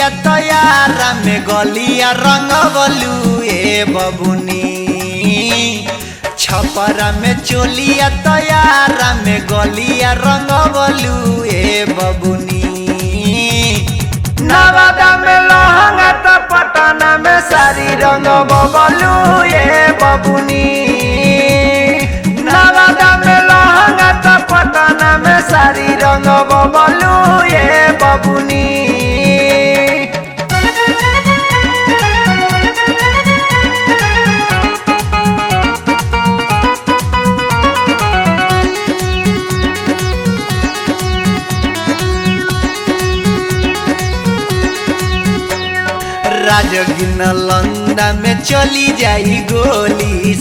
चोलिया तैयारा में गलिया रंगवलू ए बबुनी। छपरा में चोलिया तैयारा में गलिया रंगवलू ए बबुनी। नवादा में लहंगा त पटना में साड़ी रंगवलू ए बबुनी। नवादा में लहंगा त पटना में साड़ी रंगवलू ए बबुनी। राजगिन लंदा में चली जाई गोली।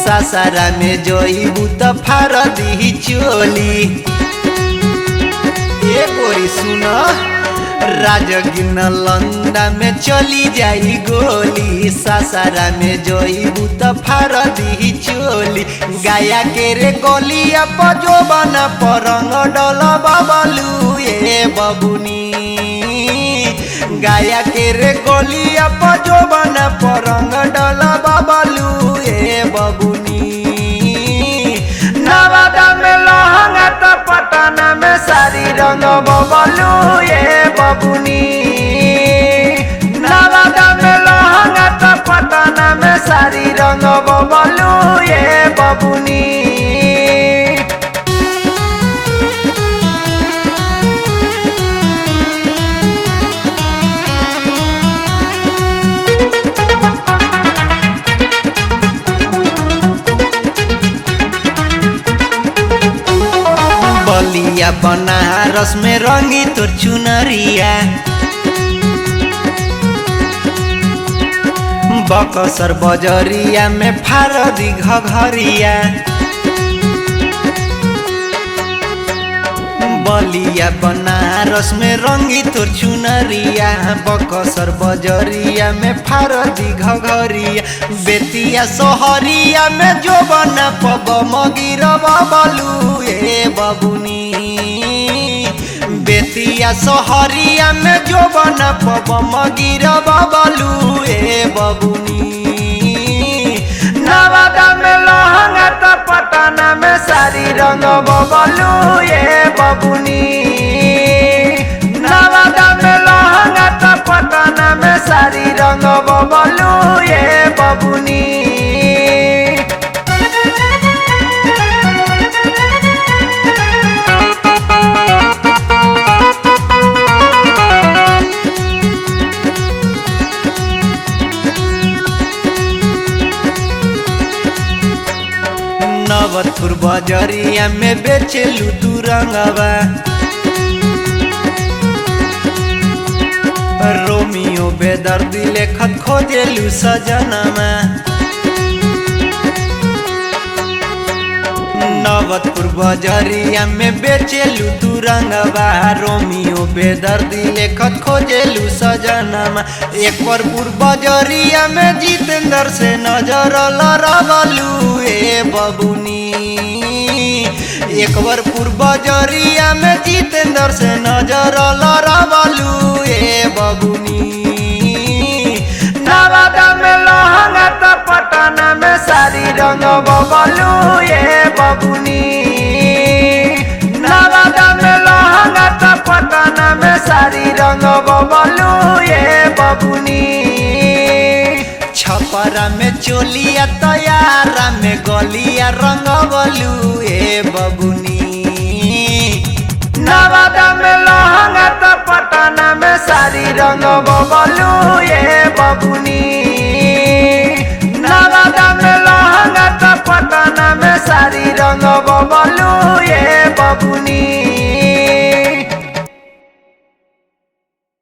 सासारा में जोईबू त फार दी चोली। ए गोरी सुनो राजगिन लंदा में चली जाई गोली। सासारा में जोईबू त फार दी चोली। गाया के रे गोलिया पजो बना परंग डोल बबलू ए बबुनी। गाया के रे गोलिया पजो बना परंग डोल बबलू ए बबुनी। नवादा में लहंगा त पटना में साड़ी रंग बबलू ए बबुनी। नवादा में लहंगा त पटना में साड़ी रंग बबलू ए बबुनी। बलिया बनारस में रंगी तोर चुनरिया। बकसर बजरिया में फार दी घघरिया। बलिया बनारस में रंगी तोर चुनरिया। बकसर बजरिया में फार दी घघरिया। बेतिया सोहरिया में जो बना पब मगिर बबलू ए बबुनी। बेतिया सोहरिया में जो बना पब मगिर बबलू ए बबुनी। नवादा में लहंगा त पटना में साड़ी रंग बबलू ए बबुनी। नवादा में लहंगा त पटना में साड़ी रंग बबलू ए बबुनी। नवतपुर बजरिया में बेचेलू तू रंगवा। रोमियो बेदर्दी लेखत खोजेलू सजनमा। नवतपुर बजरिया में बेचेलू तू रंगवा। रोमियो बेदर्दी लेखत खोजेलू सजनमा। एकबरपुर बजरिया में जितेंद्र से नजर लड़वलू ए बबुनी। एकबरपुर बजरिया में जितेंद्र से नजर लड़वलू ए बबुनी। नवादा में लहंगा त पटना में साड़ी रंग बबलू ए बबुनी। नवादा में लहंगा त पटना में साड़ी रंग बबलू ए बबुनी। छपरा में चोलिया तैयारा में गलिया रंगवलू ए बबुनी। नवादा में लहंगा त पटना में साड़ी रंग बबलू ए बबुनी।